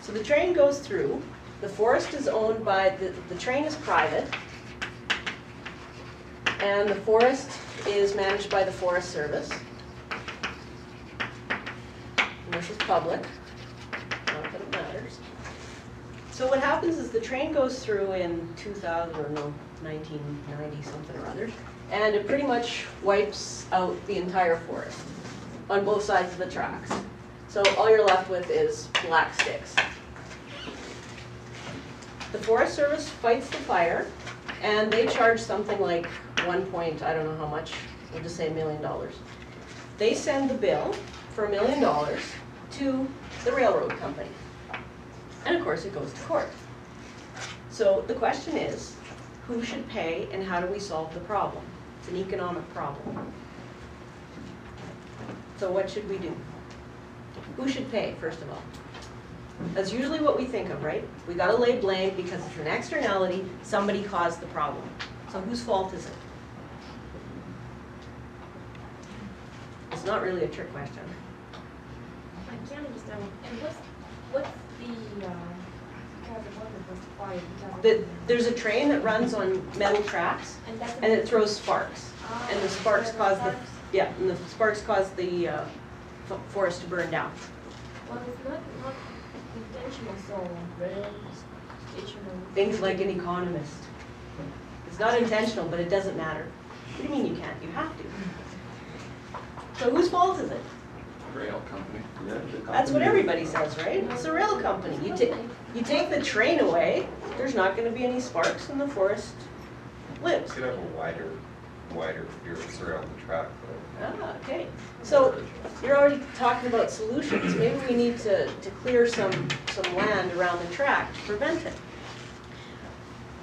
So the train goes through, the forest is owned by, the train is private, and the forest is managed by the Forest Service. And this is public, not that it matters. So what happens is the train goes through in 2000, or no, 1990 something or other, and it pretty much wipes out the entire forest on both sides of the tracks. So all you're left with is black sticks. The Forest Service fights the fire, and they charge something like I don't know how much, we'll just say $1 million. They send the bill for $1 million to the railroad company. And of course it goes to court. So the question is, who should pay and how do we solve the problem? It's an economic problem. So what should we do? Who should pay, first of all? That's usually what we think of, right? We gotta lay blame because it's an externality, somebody caused the problem. So whose fault is it? It's not really a trick question. I can't understand. And what's the fire? There's a train that runs on metal tracks, and it throws sparks, and the sparks cause the forest to burn down. Well, it's not intentional, so Things like an economist. It's not intentional, but it doesn't matter. What do you mean you can't? You have to. So whose fault is it? Rail company. That's what everybody says, right? It's the rail company. You take the train away, there's not going to be any sparks and the forest lives. You could have a wider fields around the track though. Ah, okay. So you're already talking about solutions. Maybe we need to clear some land around the track to prevent it.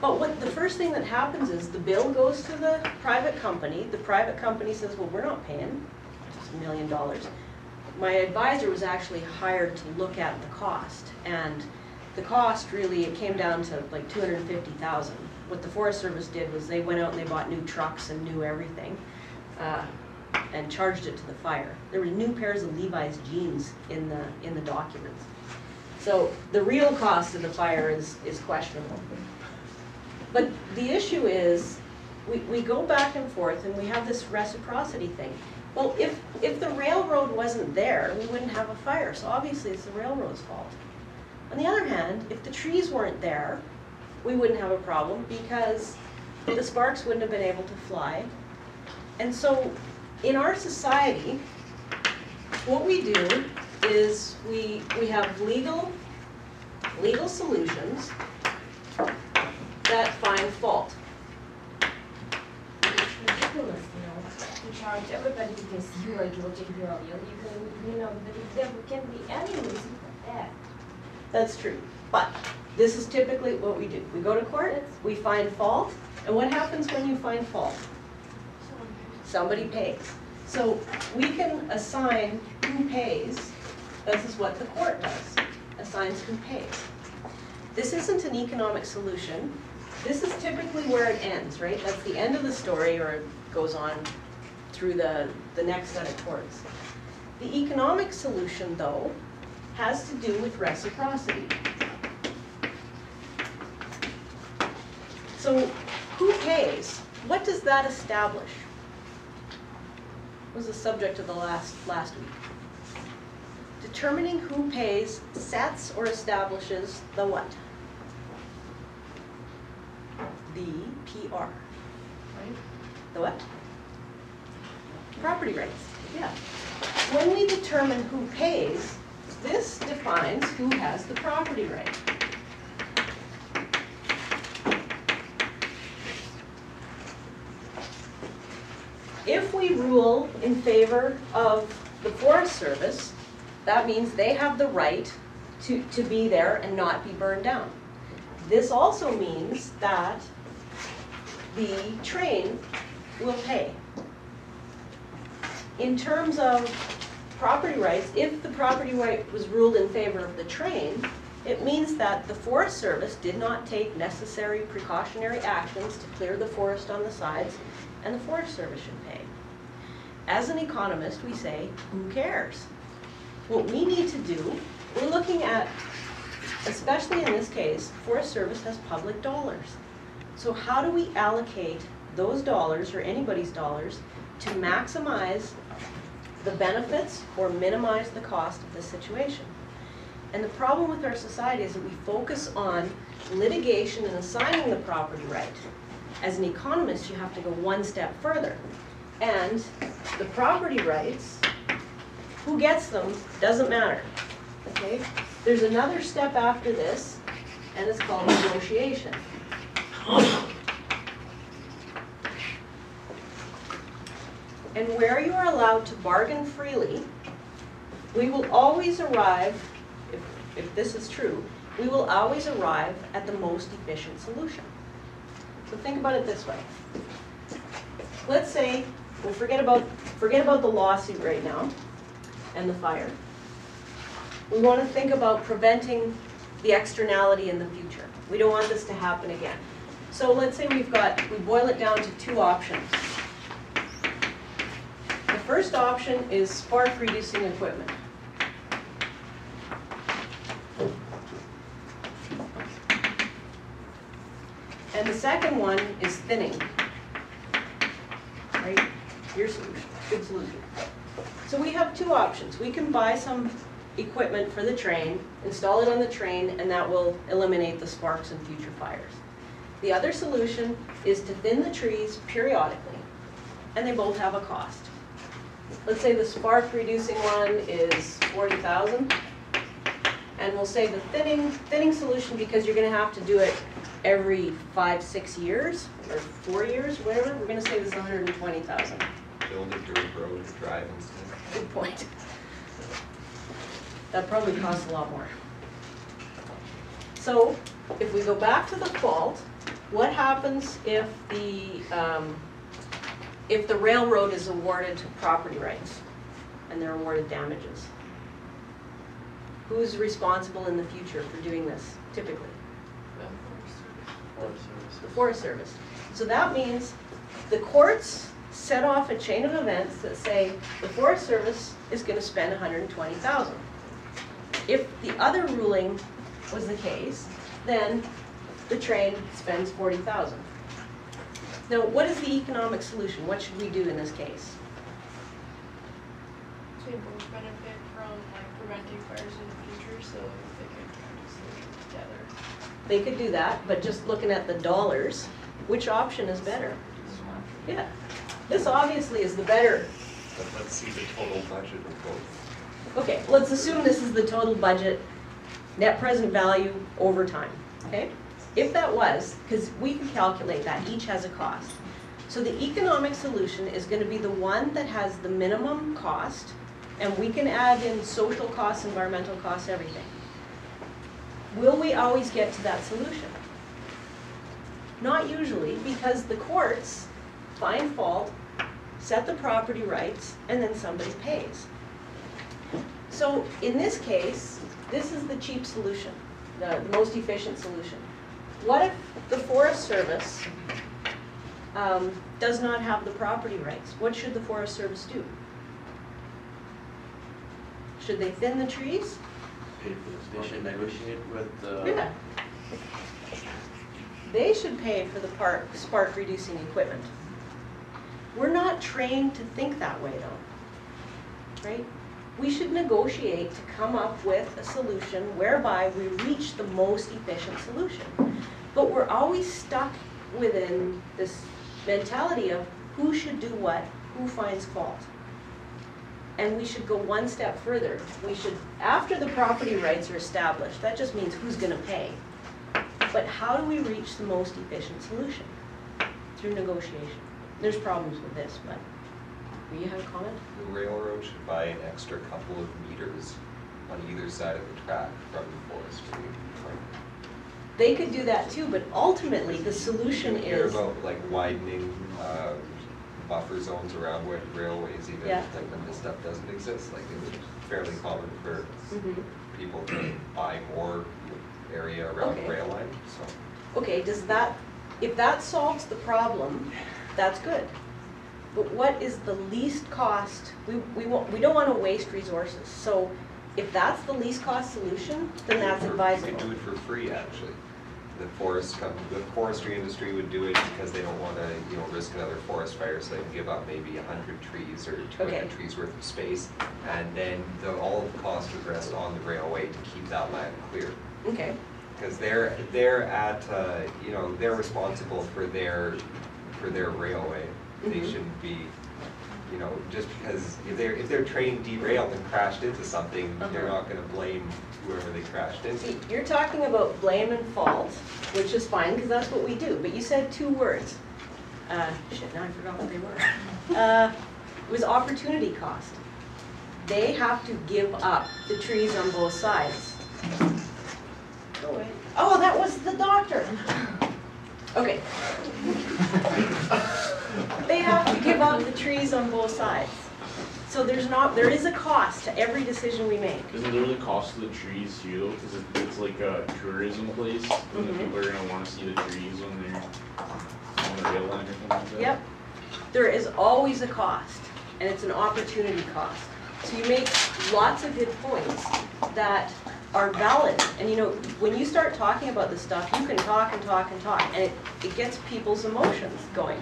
But the first thing that happens is the bill goes to the private company. The private company says, well, we're not paying $1 million. My advisor was actually hired to look at the cost, and the cost really, it came down to like $250,000. What the Forest Service did was they went out and they bought new trucks and new everything, and charged it to the fire. There were new pairs of Levi's jeans in the documents. So the real cost of the fire is questionable. But the issue is, we go back and forth and we have this reciprocity thing. Well, if the railroad wasn't there, we wouldn't have a fire, so obviously it's the railroad's fault. On the other hand, if the trees weren't there, we wouldn't have a problem because the sparks wouldn't have been able to fly. And so in our society, what we do is we have legal solutions that find fault. it's ridiculous, to charge everybody because you are guilty, you are but there can be any reason for that. That's true. But this is typically what we do. We go to court, we find fault, and what happens when you find fault? Somebody pays. So we can assign who pays. This is what the court does, assigns who pays. This isn't an economic solution. This is typically where it ends, right? That's the end of the story, or it goes on through the next set of courts. The economic solution, though, has to do with reciprocity. So who pays? What does that establish? Was the subject of the last week. Determining who pays sets or establishes the what? The PR, right? The what? Property rights, yeah. When we determine who pays, this defines who has the property right. If we rule in favor of the Forest Service, that means they have the right to be there and not be burned down. This also means that the train will pay. In terms of property rights, if the property right was ruled in favor of the train, it means that the Forest Service did not take necessary precautionary actions to clear the forest on the sides, and the Forest Service should pay. As an economist, we say, who cares? What we need to do, we're looking at especially in this case, Forest Service has public dollars. So how do we allocate those dollars, or anybody's dollars, to maximize the benefits or minimize the cost of this situation? And the problem with our society is that we focus on litigation and assigning the property right. As an economist, you have to go one step further. And the property rights, who gets them, doesn't matter. Okay? There's another step after this, and it's called negotiation. And where you are allowed to bargain freely, we will always arrive, if this is true, we will always arrive at the most efficient solution. So think about it this way. Let's say, we'll forget about the lawsuit right now and the fire. We want to think about preventing the externality in the future. We don't want this to happen again. So let's say we boil it down to two options. The first option is spark reducing equipment. And the second one is thinning. Right? Your solution, good solution. So we have two options. We can buy some equipment for the train, install it on the train, and that will eliminate the sparks in future fires. The other solution is to thin the trees periodically, and they both have a cost. Let's say the spark reducing one is $40,000, and we'll say the thinning solution, because you're going to have to do it every 5-6 years or 4 years, whatever, we're going to say this is $120,000. Build a dirt road to drive instead. Good point. That probably costs a lot more. So if we go back to the fault, what happens if the railroad is awarded property rights and they're awarded damages? Who's responsible in the future for doing this, typically? The Forest Service. So that means the courts set off a chain of events that say the Forest Service is going to spend $120,000. If the other ruling was the case, then the train spends $40,000. Now, what is the economic solution? What should we do in this case? They both benefit from preventing fires in the future, so they can practice it together. They could do that, but just looking at the dollars, which option is better? Yeah, this obviously is the better. But let's see the total budget of both. Okay, let's assume this is the total budget, net present value over time, okay? If that was, because we can calculate that, each has a cost. So the economic solution is going to be the one that has the minimum cost, and we can add in social costs, environmental costs, everything. Will we always get to that solution? Not usually, because the courts find fault, set the property rights, and then somebody pays. So in this case, this is the cheap solution, the most efficient solution. What if the Forest Service does not have the property rights? What should the Forest Service do? Should they thin the trees? They should negotiate with the... Yeah. They should pay for the spark reducing equipment. We're not trained to think that way though, right? We should negotiate to come up with a solution whereby we reach the most efficient solution. But we're always stuck within this mentality of who should do what, who finds fault. And we should go one step further. We should, after the property rights are established, that just means who's going to pay. But how do we reach the most efficient solution? Through negotiation. There's problems with this, but will you have a comment? The railroad should buy an extra couple of meters on either side of the track from the forestry. They could do that too, but ultimately the solution Hear is... about widening buffer zones around railways, even when this stuff doesn't exist. It's fairly common for people to buy more area around the rail line. So. Okay, if that solves the problem, that's good. But what is the least cost? We don't want to waste resources. So if that's the least cost solution, then that's You advisable. could do it for free, actually. The forestry industry would do it because they don't want to, you know, risk another forest fire, so they can give up maybe 100 trees or 200 Okay. trees worth of space, and then all of the cost would rest on the railway to keep that land clear. Okay, Because they're at, you know, they're responsible for their railway. They Mhm. shouldn't be, you know, just because if their train derailed and crashed into something, they're Uh-huh. not going to blame whoever they crashed into. see, you're talking about blame and fault, which is fine, because that's what we do, but you said two words. Shit, now I forgot what they were. It was opportunity cost. They have to give up the trees on both sides. Go away. Oh, that was the doctor. Okay. They have to give up the trees on both sides. So there is a cost to every decision we make. Isn't there the cost of the trees too, though? Because it's like a tourism place, and the Mhm. people are gonna want to see the trees when they're on the rail line or something like that. Yep. There is always a cost, and it's an opportunity cost. So you make lots of good points that are valid. And you know, when you start talking about this stuff, you can talk and talk and talk, and it gets people's emotions going.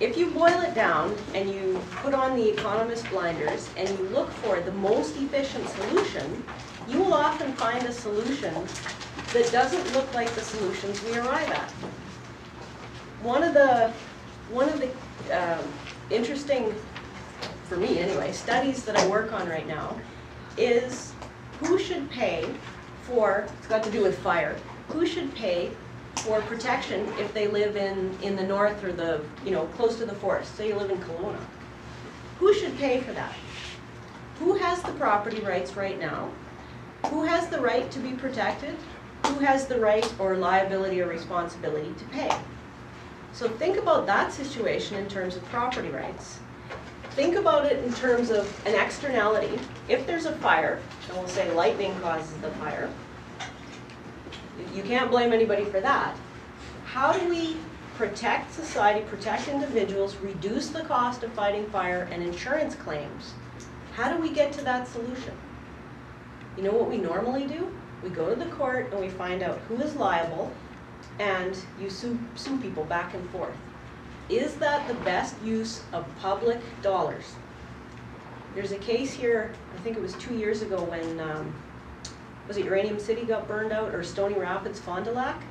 If you boil it down and you put on the economist blinders and you look for the most efficient solution, you will often find a solution that doesn't look like the solutions we arrive at. One of the interesting, for me anyway, studies that I work on right now is who should pay for, it's got to do with fire, who should pay for protection if they live in the north or the, you know, close to the forest. Say you live in Kelowna. Who should pay for that? Who has the property rights right now? Who has the right to be protected? Who has the right or liability or responsibility to pay? So think about that situation in terms of property rights. Think about it in terms of an externality. If there's a fire, and we'll say lightning causes the fire, you can't blame anybody for that. How do we protect society, protect individuals, reduce the cost of fighting fire and insurance claims? How do we get to that solution? You know what we normally do? We go to the court and we find out who is liable, and you sue people back and forth. Is that the best use of public dollars? There's a case here, I think it was 2 years ago when, was it Uranium City got burned out, or Stony Rapids, Fond du Lac?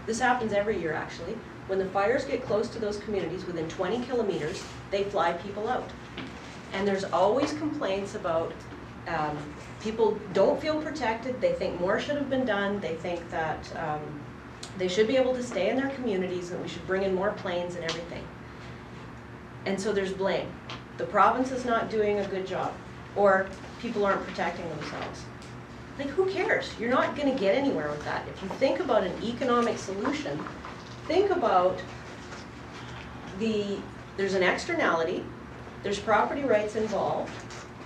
This happens every year actually. When the fires get close to those communities, within 20 kilometers, they fly people out. And there's always complaints about people don't feel protected, they think more should have been done, they think that they should be able to stay in their communities, and we should bring in more planes and everything. And so there's blame. The province is not doing a good job, or people aren't protecting themselves. Like, who cares? You're not going to get anywhere with that. If you think about an economic solution, think about there's an externality, there's property rights involved,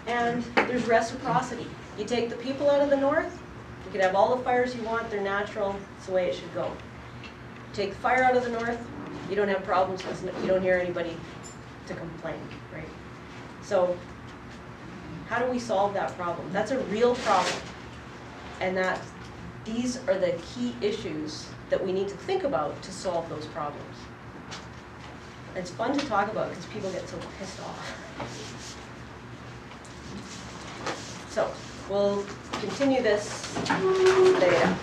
and there's reciprocity. You take the people out of the north, you could have all the fires you want, they're natural, it's the way it should go. Take the fire out of the north, you don't have problems, you don't hear anybody to complain, right? So, how do we solve that problem? That's a real problem. And these are the key issues that we need to think about to solve those problems. It's fun to talk about because people get so pissed off. So, we'll continue this later.